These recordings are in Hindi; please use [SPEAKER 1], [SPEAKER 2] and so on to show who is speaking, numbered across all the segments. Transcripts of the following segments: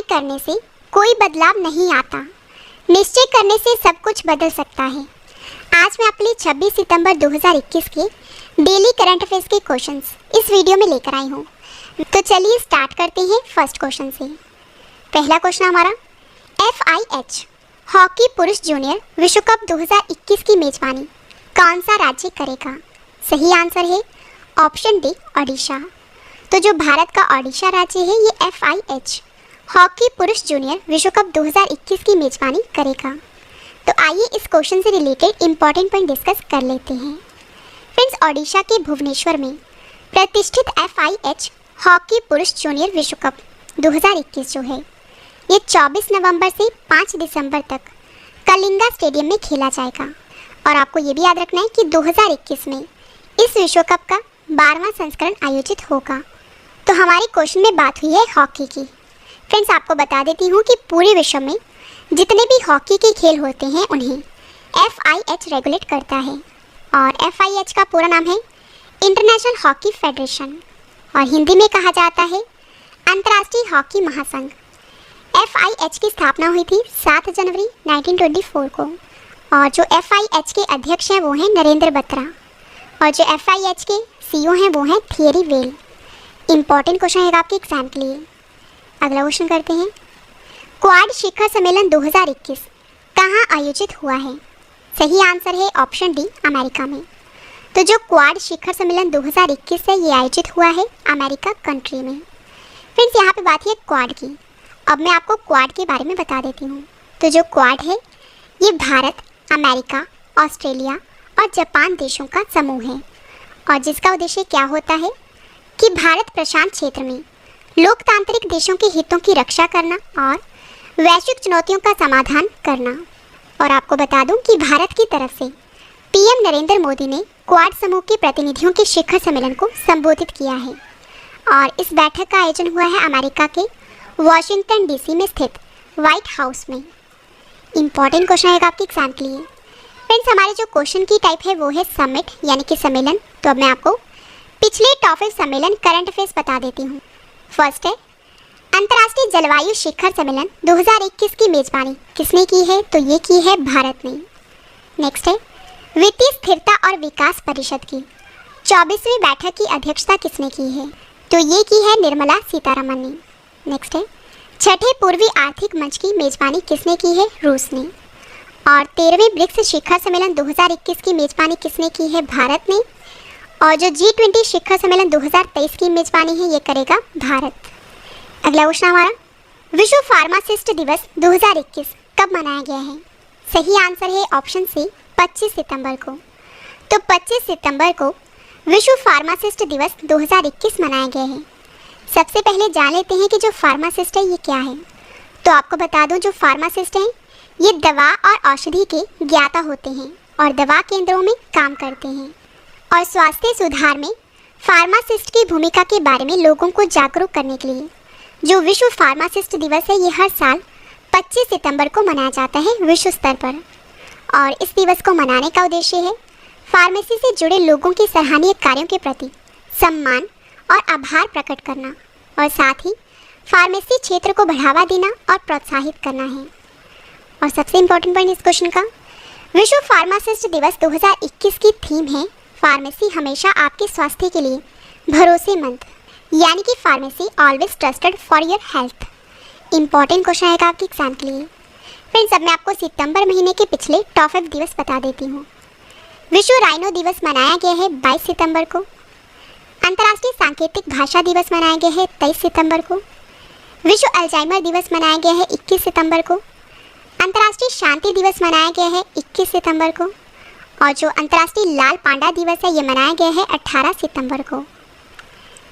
[SPEAKER 1] ट्राई करने से कोई बदलाव नहीं आता, निश्चय करने से सब कुछ बदल सकता है। आज मैं आपके लिए 26 सितंबर 2021 के डेली करंट अफेयर्स के क्वेश्चंस इस वीडियो में लेकर आई हूँ। तो चलिए स्टार्ट करते हैं फर्स्ट क्वेश्चन से। पहला क्वेश्चन हमारा, FIH हॉकी पुरुष जूनियर विश्व कप 2021 की मेजबानी कौन सा राज्य करेगा? सही आंसर है ऑप्शन डी, ओडिशा। तो जो भारत का ओडिशा राज्य है ये FIH हॉकी पुरुष जूनियर विश्व कप 2021 की मेजबानी करेगा। तो आइए इस क्वेश्चन से रिलेटेड इंपॉर्टेंट पॉइंट डिस्कस कर लेते हैं। फ्रेंड्स, ओडिशा के भुवनेश्वर में प्रतिष्ठित FIH हॉकी पुरुष जूनियर विश्व कप 2021 जो है ये 24 नवंबर से 5 दिसंबर तक कलिंगा स्टेडियम में खेला जाएगा। और आपको ये भी याद रखना है कि 2021 में इस विश्व कप का 12वां संस्करण आयोजित होगा। तो हमारे क्वेश्चन में बात हुई है हॉकी की। फ्रेंड्स, आपको बता देती हूँ कि पूरे विश्व में जितने भी हॉकी के खेल होते हैं उन्हें FIH रेगुलेट करता है। और FIH का पूरा नाम है इंटरनेशनल हॉकी फेडरेशन और हिंदी में कहा जाता है अंतर्राष्ट्रीय हॉकी महासंघ। FIH की स्थापना हुई थी 7 जनवरी 1924 को और जो FIH के अध्यक्ष हैं वो हैं नरेंद्र बत्रा और जो FIH के CEO हैं वो हैं थियरी वेल। इंपॉर्टेंट क्वेश्चन है आपके एग्जाम के लिए। अगला क्वेश्चन करते हैं, क्वाड शिखर सम्मेलन 2021 कहाँ आयोजित हुआ है? सही आंसर है ऑप्शन डी, अमेरिका में। तो जो क्वाड शिखर सम्मेलन 2021 है ये आयोजित हुआ है अमेरिका कंट्री में। फ्रेंड्स, यहाँ पे बात है क्वाड की। अब मैं आपको क्वाड के बारे में बता देती हूँ। तो जो क्वाड है ये भारत, अमेरिका, ऑस्ट्रेलिया और जापान देशों का समूह है और जिसका उद्देश्य क्या होता है कि भारत प्रशांत क्षेत्र में लोकतांत्रिक देशों के हितों की रक्षा करना और वैश्विक चुनौतियों का समाधान करना। और आपको बता दूं कि भारत की तरफ से PM नरेंद्र मोदी ने क्वाड समूह के प्रतिनिधियों के शिखर सम्मेलन को संबोधित किया है और इस बैठक का आयोजन हुआ है अमेरिका के वॉशिंगटन DC में स्थित व्हाइट हाउस में। इंपॉर्टेंट क्वेश्चन है आपके एग्जाम के लिए। फ्रेंड्स, हमारे जो क्वेश्चन की टाइप है वो है समिट यानी कि सम्मेलन। तो अब मैं आपको पिछले टॉप 5 सम्मेलन करंट अफेयर्स बता देती हूँ। फर्स्ट है अंतर्राष्ट्रीय जलवायु शिखर सम्मेलन 2021 की मेजबानी किसने की है? तो ये की है भारत ने। नेक्स्ट है वित्तीय स्थिरता और विकास परिषद की 24वीं बैठक की अध्यक्षता किसने की है? तो ये की है निर्मला सीतारमण ने। नेक्स्ट है छठे पूर्वी आर्थिक मंच की मेजबानी किसने की है? रूस ने। और 13वें ब्रिक्स शिखर सम्मेलन 2021 की मेजबानी किसने की है? भारत ने। और जो G20 शिखर सम्मेलन 2023 की मेजबानी है ये करेगा भारत। अगला क्वेश्चन हमारा, विश्व फार्मासिस्ट दिवस 2021 कब मनाया गया है? सही आंसर है ऑप्शन सी, 25 सितंबर को। तो 25 सितंबर को विश्व फार्मासिस्ट दिवस 2021 मनाया गया है। सबसे पहले जान लेते हैं कि जो फार्मासिस्ट है ये क्या है। तो आपको बता दूं जो फार्मासिस्ट हैं ये दवा और औषधि के ज्ञाता होते हैं और दवा केंद्रों में काम करते हैं और स्वास्थ्य सुधार में फार्मासिस्ट की भूमिका के बारे में लोगों को जागरूक करने के लिए जो विश्व फार्मासिस्ट दिवस है ये हर साल 25 सितंबर को मनाया जाता है विश्व स्तर पर। और इस दिवस को मनाने का उद्देश्य है फार्मेसी से जुड़े लोगों के सराहनीय कार्यों के प्रति सम्मान और आभार प्रकट करना और साथ ही फार्मेसी क्षेत्र को बढ़ावा देना और प्रोत्साहित करना है। और सबसे इम्पोर्टेंट पॉइंट इस क्वेश्चन का, विश्व फार्मासिस्ट दिवस 2021 की थीम है फार्मेसी हमेशा आपके स्वास्थ्य के लिए भरोसेमंद, यानी कि pharmacy always trusted for your health. Important question है आपके एग्जाम के लिए। फ्रेंड्स, अब मैं आपको सितंबर महीने के पिछले टॉप 5 दिवस बता देती हूँ। विश्व राइनो दिवस मनाया गया है 22 सितंबर को। अंतर्राष्ट्रीय सांकेतिक भाषा दिवस मनाया गया है 23 सितंबर को। विश्व अल्जाइमर दिवस मनाया गया है 21 सितंबर को। अंतर्राष्ट्रीय शांति दिवस मनाया गया है 21 सितंबर को। और जो अंतर्राष्ट्रीय लाल पांडा दिवस है ये मनाया गया है 18 सितंबर को।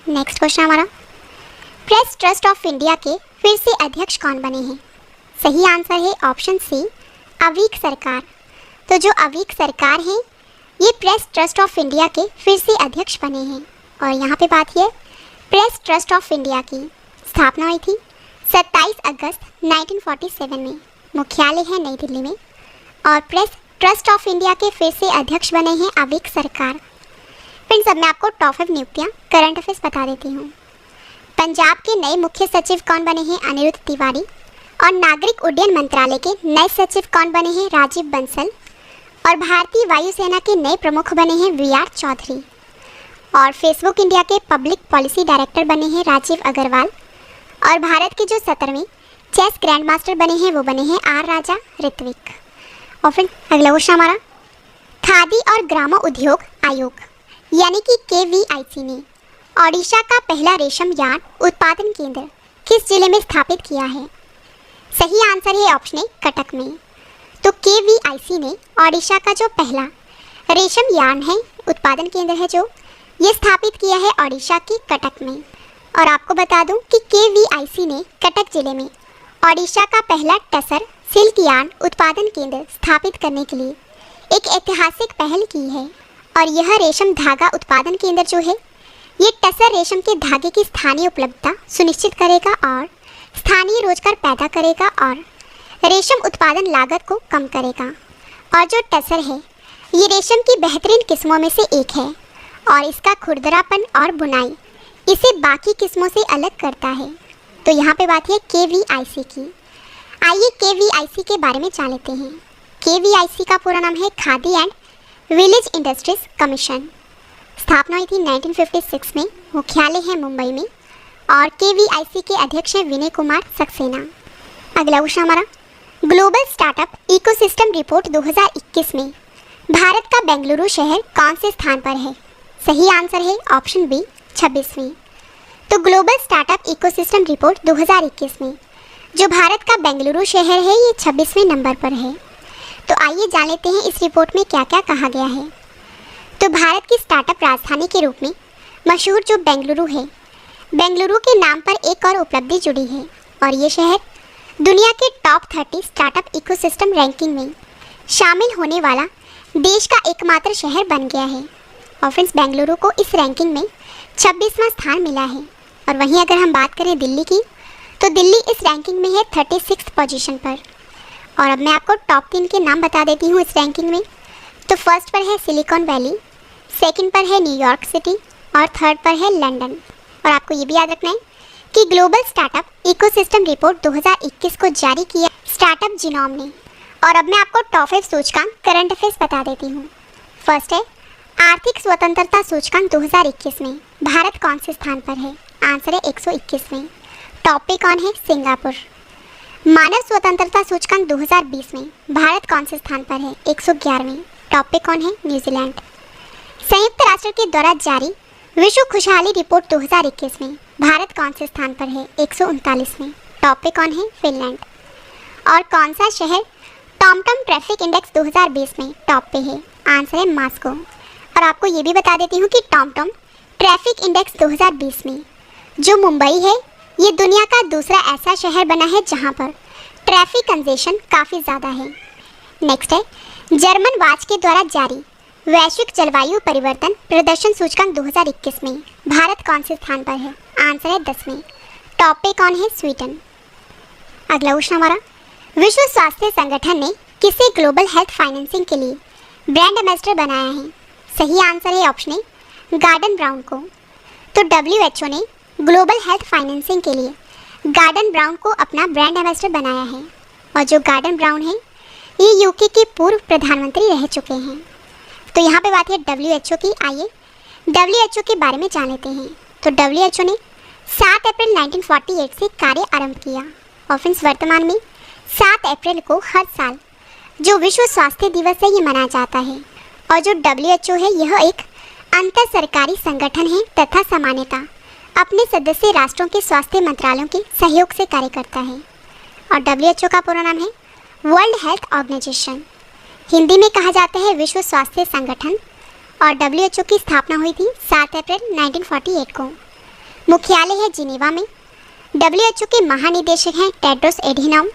[SPEAKER 1] नेक्स्ट क्वेश्चन हमारा, प्रेस ट्रस्ट ऑफ इंडिया के फिर से अध्यक्ष कौन बने हैं? सही आंसर है ऑप्शन सी, अवीक सरकार। तो जो अवीक सरकार हैं ये प्रेस ट्रस्ट ऑफ इंडिया के फिर से अध्यक्ष बने हैं। और यहाँ पे बात है प्रेस ट्रस्ट ऑफ इंडिया की स्थापना हुई थी 27 अगस्त 1947 में। मुख्यालय है नई दिल्ली में और प्रेस ट्रस्ट ऑफ इंडिया के फिर से अध्यक्ष बने हैं अवीक सरकार। फ्रेंड्स, अब मैं आपको टॉप 5 नियुक्तियाँ करंट अफेयर्स बता देती हूँ। पंजाब के नए मुख्य सचिव कौन बने हैं? अनिरुद्ध तिवारी। और नागरिक उड्डयन मंत्रालय के नए सचिव कौन बने हैं? राजीव बंसल। और भारतीय वायुसेना के नए प्रमुख बने हैं वी.आर. चौधरी। और फेसबुक इंडिया के पब्लिक पॉलिसी डायरेक्टर बने हैं राजीव अग्रवाल। और भारत के जो 17वें चेस ग्रैंड मास्टर बने हैं वो बने हैं आर राजा ऋत्विक। और फिर अगला क्वेश्चन हमारा, खादी और ग्रामो उद्योग आयोग यानी कि KVIC ने ओडिशा का पहला रेशम यार्न उत्पादन केंद्र किस जिले में स्थापित किया है? सही आंसर है ऑप्शन ए, कटक में। तो KVIC ने ओडिशा का जो पहला रेशम यार्न है उत्पादन केंद्र है जो ये स्थापित किया है ओडिशा के कटक में। और आपको बता दूं कि KVIC ने कटक जिले में ओडिशा का पहला टसर सिल्क यार्न उत्पादन केंद्र स्थापित करने के लिए एक ऐतिहासिक पहल की है। और यह रेशम धागा उत्पादन केंद्र जो है ये टसर रेशम के धागे की स्थानीय उपलब्धता सुनिश्चित करेगा और स्थानीय रोजगार पैदा करेगा और रेशम उत्पादन लागत को कम करेगा। और जो टसर है ये रेशम की बेहतरीन किस्मों में से एक है और इसका खुरदरापन और बुनाई इसे बाकी किस्मों से अलग करता है। तो यहाँ पे बात है KVIC की। आइए KVIC के बारे में जान लेते हैं। KVIC का पूरा नाम है khadi and village industries commission. स्थापना हुई थी 1956 में। मुख्यालय है मुंबई में और KVIC के अध्यक्ष हैं विनय कुमार सक्सेना। अगला क्वेश्चन हमारा, ग्लोबल स्टार्टअप इकोसिस्टम रिपोर्ट 2021 में भारत का बेंगलुरु शहर कौन से स्थान पर है? सही आंसर है ऑप्शन बी, 26वीं। तो ग्लोबल स्टार्टअप इकोसिस्टम रिपोर्ट 2021 में जो भारत का बेंगलुरु शहर है ये 26वें नंबर पर है। तो आइए जान लेते हैं इस रिपोर्ट में क्या क्या कहा गया है। तो भारत की स्टार्टअप राजधानी के रूप में मशहूर जो बेंगलुरु है, बेंगलुरु के नाम पर एक और उपलब्धि जुड़ी है और ये शहर दुनिया के टॉप 30 स्टार्टअप इकोसिस्टम रैंकिंग में शामिल होने वाला देश का एकमात्र शहर बन गया है। और फ्रेंड्स, बेंगलुरु को इस रैंकिंग में 26वां स्थान मिला है। और वहीं अगर हम बात करें दिल्ली की, तो दिल्ली इस रैंकिंग में है 36 पोजीशन पर। और अब मैं आपको टॉप 3 के नाम बता देती हूँ इस रैंकिंग में। तो फर्स्ट पर है सिलिकॉन वैली, सेकंड पर है न्यूयॉर्क सिटी और थर्ड पर है लंदन। और आपको ये भी याद रखना है कि ग्लोबल स्टार्टअप इकोसिस्टम रिपोर्ट 2021 को जारी किया स्टार्टअप जिनोम ने। और अब मैं आपको टॉप 5 सूचकांक करंट अफेयर्स बता देती हूँ। फर्स्ट है आर्थिक स्वतंत्रता सूचकांक 2021 में भारत कौन से स्थान पर है? आंसर है 121वें। टॉप पे कौन है? सिंगापुर। मानव स्वतंत्रता सूचकांक 2020 में भारत कौन से स्थान पर है? 111वें। टॉप पे कौन है? न्यूजीलैंड। संयुक्त राष्ट्र के द्वारा जारी विश्व खुशहाली रिपोर्ट 2021 में भारत कौन से स्थान पर है? 139वें। टॉप पे कौन है? फिनलैंड। और कौन सा शहर टॉमटॉम ट्रैफिक इंडेक्स 2020 में टॉप पे है? आंसर है मास्को। और आपको ये भी बता देती हूँ कि टॉमटॉम ट्रैफिक इंडेक्स 2020 में जो मुंबई है ये दुनिया का दूसरा ऐसा शहर बना है जहाँ पर ट्रैफिक कंजेशन काफ़ी ज़्यादा है। नेक्स्ट है जर्मन वाच के द्वारा जारी वैश्विक जलवायु परिवर्तन प्रदर्शन सूचकांक 2021 में भारत कौन से स्थान पर है? आंसर है 10वें। टॉप पे कौन है? स्वीडन। अगला क्वेश्चन हमारा, विश्व स्वास्थ्य संगठन ने किसे ग्लोबल हेल्थ फाइनेंसिंग के लिए ब्रांड एम्बेसडर बनाया है? सही आंसर है ऑप्शन ए, गॉर्डन ब्राउन को। तो WHO ने ग्लोबल हेल्थ फाइनेंसिंग के लिए गॉर्डन ब्राउन को अपना ब्रांड एम्बेसडर बनाया है। और जो गॉर्डन ब्राउन है ये यूके के पूर्व प्रधानमंत्री रह चुके हैं। तो यहाँ पे बात है WHO की। आइए WHO के बारे में जान लेते हैं। तो WHO ने 7 अप्रैल 1948 से कार्य आरंभ किया और फिर वर्तमान में 7 अप्रैल को हर साल जो विश्व स्वास्थ्य दिवस है ये मनाया जाता है। और जो WHO है यह एक अंतर सरकारी संगठन है तथा सामान्यतः अपने सदस्य राष्ट्रों के स्वास्थ्य मंत्रालयों के सहयोग से कार्य करता है। और WHO का पूरा नाम है वर्ल्ड हेल्थ ऑर्गेनाइजेशन, हिंदी में कहा जाता है विश्व स्वास्थ्य संगठन। और WHO की स्थापना हुई थी 7 अप्रैल 1948 को। मुख्यालय है जिनेवा में। WHO के महानिदेशक हैं टेड्रोस एडहेनॉम।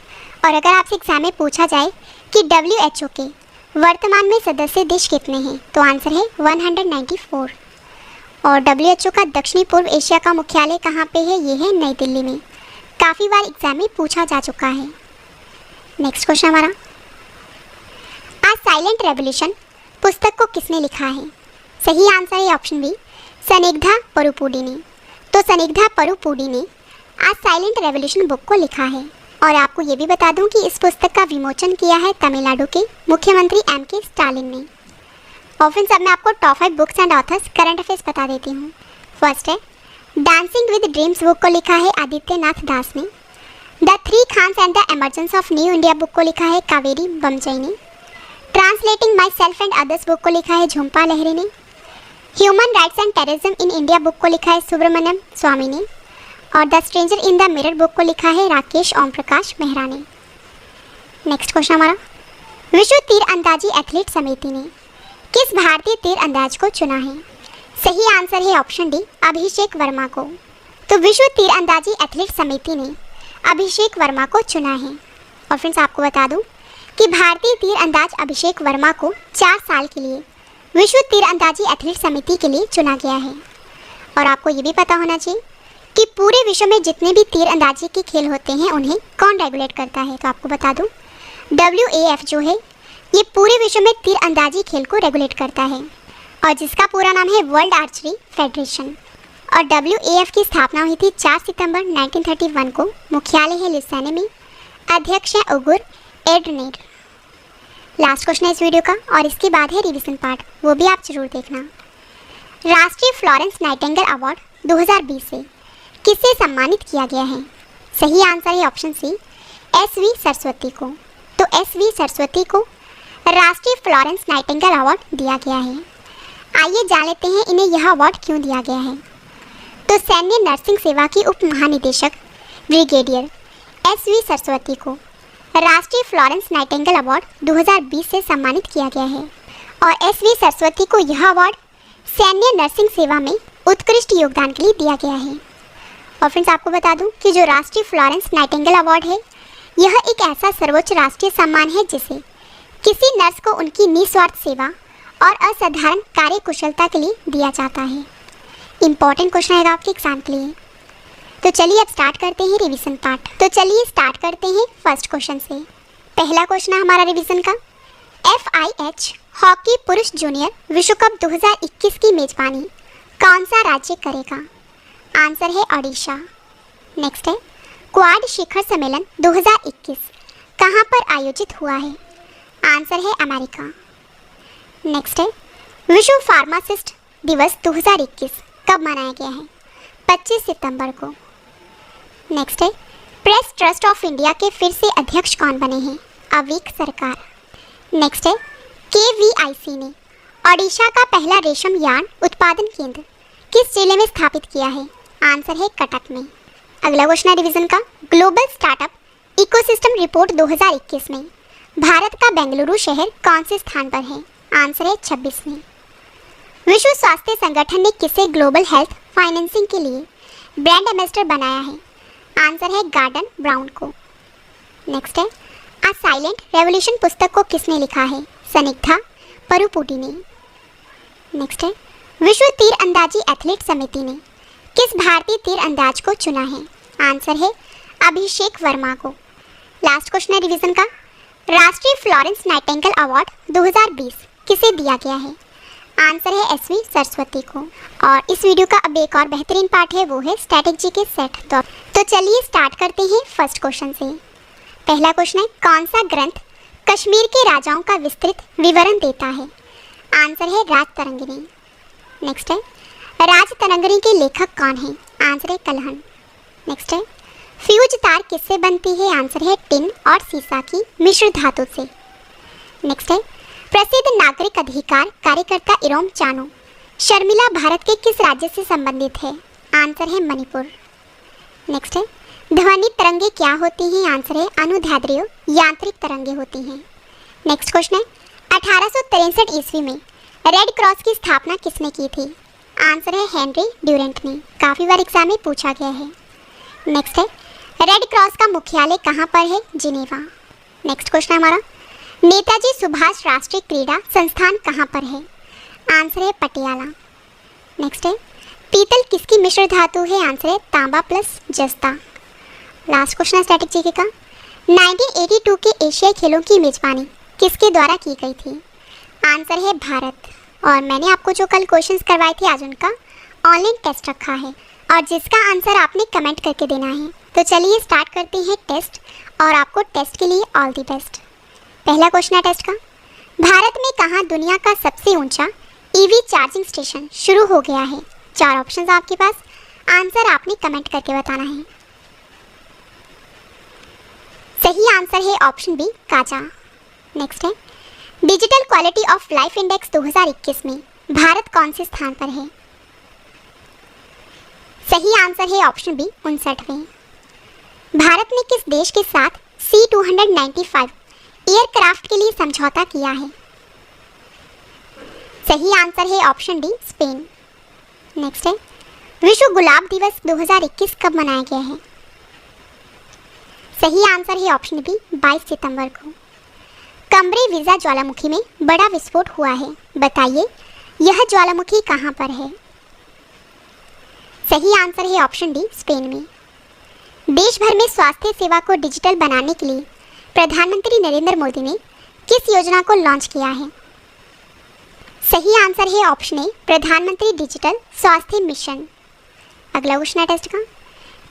[SPEAKER 1] और अगर आपसे एग्जाम में पूछा जाए कि WHO के वर्तमान में सदस्य देश कितने हैं, तो आंसर है 194। और WHO का दक्षिणी पूर्व एशिया का मुख्यालय कहाँ पे है? ये है नई दिल्ली में। काफ़ी बार एग्जाम में पूछा जा चुका है। नेक्स्ट क्वेश्चन हमारा, आ साइलेंट रेवोल्यूशन पुस्तक को किसने लिखा है? सही आंसर है ऑप्शन बी, सनेग्धा परुपुडी ने। तो सनिग्धा परुपुडी ने आज साइलेंट रेवोल्यूशन बुक को लिखा है। और आपको ये भी बता दूं कि इस पुस्तक का विमोचन किया है तमिलनाडु के मुख्यमंत्री M.K. स्टालिन ने। और फ्रेंड्स, अब मैं आपको top 5 books and authors current affairs बता देती हूँ। फर्स्ट है डांसिंग विद ड्रीम्स बुक को लिखा है आदित्यनाथ दास ने। The three Khans and the emergence of new India book को लिखा है कावेरी बमजई ने। Translating myself and others book को लिखा है झुम्पा लहरी ने। Human rights and terrorism in India book को लिखा है सुब्रमण्यम स्वामी ने। और the stranger in the mirror book को लिखा है राकेश ओम प्रकाश मेहरा ने। नेक्स्ट क्वेश्चन हमारा, विश्व तीरंदाजी एथलीट समिति ने किस भारतीय तीरंदाज को चुना है? सही आंसर है ऑप्शन डी, अभिषेक वर्मा को। तो विश्व तीरंदाजी एथलीट समिति ने अभिषेक वर्मा को चुना है। और फ्रेंड्स, आपको बता दूं कि भारतीय तीरंदाज अभिषेक वर्मा को 4 साल के लिए विश्व तीरंदाजी एथलीट समिति के लिए चुना गया है। और आपको ये भी पता होना चाहिए कि पूरे विश्व में जितने भी तीरंदाजी के खेल होते हैं उन्हें कौन रेगुलेट करता है? तो आपको बता दूं WAF जो है ये पूरे विश्व में तीरंदाजी खेल को रेगुलेट करता है और जिसका पूरा नाम है वर्ल्ड आर्चरी फेडरेशन। और WAF की स्थापना हुई थी 4 सितंबर 1931 को। मुख्यालय है लुसाने में। अध्यक्ष है उगुर एडनेर। लास्ट क्वेश्चन है इस वीडियो का और इसके बाद है रिवीजन पार्ट, वो भी आप जरूर देखना। राष्ट्रीय फ्लोरेंस नाइटिंगेल अवार्ड 2020 से किसे सम्मानित किया गया है? सही आंसर है ऑप्शन सी, SV सरस्वती को। तो SV सरस्वती को राष्ट्रीय फ्लोरेंस नाइटिंगेल अवार्ड दिया गया है। आइए जान लेते हैं इन्हें यह अवार्ड क्यों दिया गया है। तो सैन्य नर्सिंग सेवा की उप महानिदेशक ब्रिगेडियर SV सरस्वती को राष्ट्रीय फ्लोरेंस नाइटिंगेल अवार्ड 2020 से सम्मानित किया गया है। और SV सरस्वती को यह अवार्ड सैन्य नर्सिंग सेवा में उत्कृष्ट योगदान के लिए दिया गया है। और फ्रेंड्स, आपको बता दूं कि जो राष्ट्रीय फ्लोरेंस नाइटिंगेल अवार्ड है यह एक ऐसा सर्वोच्च राष्ट्रीय सम्मान है जिसे किसी नर्स को उनकी निस्वार्थ सेवा और असाधारण कार्य कुशलता के लिए दिया जाता है। इंपॉर्टेंट क्वेश्चन है आपके एग्जाम के लिए। तो चलिए अब स्टार्ट करते हैं रिवीजन पार्ट। तो चलिए स्टार्ट करते हैं फर्स्ट क्वेश्चन से। पहला क्वेश्चन है हमारा रिवीजन का, FIH हॉकी पुरुष जूनियर विश्व कप 2021 की मेजबानी कौन सा राज्य करेगा? आंसर है ओडिशा। नेक्स्ट है क्वाड शिखर सम्मेलन 2021 कहाँ पर आयोजित हुआ है? आंसर है अमेरिका। नेक्स्ट है विश्व फार्मासिस्ट दिवस 2021 कब मनाया गया है? 25 सितंबर को। नेक्स्ट है प्रेस ट्रस्ट ऑफ इंडिया के फिर से अध्यक्ष कौन बने हैं? अवीक सरकार। नेक्स्ट है KVIC ने ओडिशा का पहला रेशम यार्न उत्पादन केंद्र किस जिले में स्थापित किया है? आंसर है कटक में। अगला क्वेश्चन है डिवीजन का, ग्लोबल स्टार्टअप इकोसिस्टम रिपोर्ट 2021 में भारत का बेंगलुरु शहर कौन से स्थान पर है? आंसर है 26 में। विश्व स्वास्थ्य संगठन ने किसे ग्लोबल हेल्थ फाइनेंसिंग के लिए ब्रांड एम्बेसडर बनाया है? आंसर है गार्डन ब्राउन को। नेक्स्ट है अ साइलेंट रेवोल्यूशन पुस्तक को किसने लिखा है? सनिग्धा परुपुडी ने। नेक्स्ट है विश्व तीरंदाजी एथलीट समिति ने किस भारतीय तीरंदाज को चुना है? आंसर है अभिषेक वर्मा को। लास्ट क्वेश्चन है रिवीजन का, राष्ट्रीय फ्लोरेंस नाइटिंगेल अवार्ड 2020 किसे दिया गया है? आंसर है SV सरस्वती को। और इस वीडियो का अब एक और बेहतरीन पार्ट है, वो है स्ट्रैटेजी के सेट। तो चलिए स्टार्ट करते हैं फर्स्ट क्वेश्चन से। पहला क्वेश्चन है कौन सा ग्रंथ कश्मीर के राजाओं का विस्तृत विवरण देता है? आंसर है राजतरंगिणी। नेक्स्ट है राजतरंगिणी के लेखक कौन है? आंसर है कलहन। नेक्स्ट है फ्यूज तार किससे बनती है? आंसर है टिन और सीसा की मिश्र धातु से। नेक्स्ट है प्रसिद्ध नागरिक अधिकार कार्यकर्ता इरोम चानो शर्मिला भारत के किस राज्य से संबंधित है? आंसर है मणिपुर। नेक्स्ट है ध्वनि तरंगे क्या होती हैं? आंसर है अनुदैर्ध्य यांत्रिक तरंगे होती हैं। नेक्स्ट क्वेश्चन है 1863 ईस्वी में रेड क्रॉस की स्थापना किसने की थी? आंसर है हेनरी ड्यूरेंट ने। काफ़ी बार एग्जाम में पूछा गया है। नेक्स्ट है रेड क्रॉस का मुख्यालय कहाँ पर है? जिनेवा। नेक्स्ट क्वेश्चन हमारा नेताजी सुभाष राष्ट्रीय क्रीड़ा संस्थान कहाँ पर है? आंसर है पटियाला। नेक्स्ट है पीतल किसकी मिश्र धातु है? आंसर है तांबा प्लस जस्ता। लास्ट क्वेश्चन है स्ट्रैटेजी का, 1982 के एशियाई खेलों की मेजबानी किसके द्वारा की गई थी? आंसर है भारत। और मैंने आपको जो कल क्वेश्चंस करवाए थे आज उनका ऑनलाइन टेस्ट रखा है और जिसका आंसर आपने कमेंट करके देना है। तो चलिए स्टार्ट करते हैं टेस्ट और आपको टेस्ट के लिए ऑल द बेस्ट। पहला क्वेश्चन है टेस्ट का, भारत में कहाँ दुनिया का सबसे ऊंचा ईवी चार्जिंग स्टेशन शुरू हो गया है? 4 ऑप्शंस आपके पास, आंसर आपने कमेंट करके बताना है। सही आंसर है ऑप्शन बी, काजा। नेक्स्ट है, digital quality of life index 2021 में भारत कौन से स्थान पर है? सही आंसर है ऑप्शन बी, 59वें। भारत ने किस देश के साथ C-295 एयरक्राफ्ट के लिए समझौता किया है? सही आंसर है ऑप्शन डी, स्पेन। नेक्स्ट है, विश्व गुलाब दिवस 2021 कब मनाया गया है? सही आंसर है ऑप्शन बी, 22 सितंबर को। कमरे विजा ज्वालामुखी में बड़ा विस्फोट हुआ है, बताइए यह ज्वालामुखी कहां पर है? सही आंसर है ऑप्शन डी, स्पेन में। देश भर में स्वास्थ्य सेवा को डिजिटल बनाने के लिए प्रधानमंत्री नरेंद्र मोदी ने किस योजना को लॉन्च किया है? सही आंसर है ऑप्शन ए, प्रधानमंत्री डिजिटल स्वास्थ्य मिशन। अगला क्वेश्चन है टेस्ट का,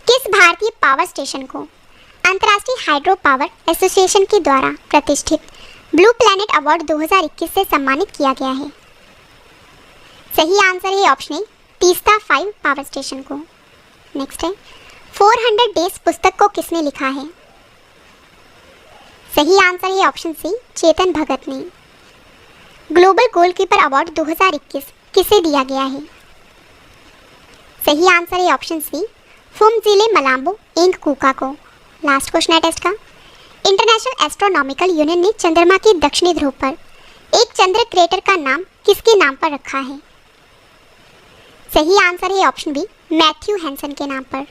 [SPEAKER 1] किस भारतीय पावर स्टेशन को अंतर्राष्ट्रीय हाइड्रो पावर एसोसिएशन के द्वारा प्रतिष्ठित ब्लू प्लैनेट अवार्ड 2021 से सम्मानित किया गया है? सही आंसर है option A, Teesta 5 power station को। नेक्स्ट है, 400 डेज पुस्तक को किसने लिखा है? सही आंसर है ऑप्शन सी, चेतन भगत ने। ग्लोबल गोलकीपर अवार्ड 2021 किसे दिया गया है? सही आंसर है ऑप्शन सी, फुमजिले मलाम्बो इंग कुका को। लास्ट क्वेश्चन है टेस्ट का, इंटरनेशनल एस्ट्रोनॉमिकल यूनियन ने चंद्रमा के दक्षिणी ध्रुव पर एक चंद्र क्रेटर का नाम किसके नाम पर रखा है? सही आंसर है ऑप्शन बी, मैथ्यू हैंसन के नाम पर।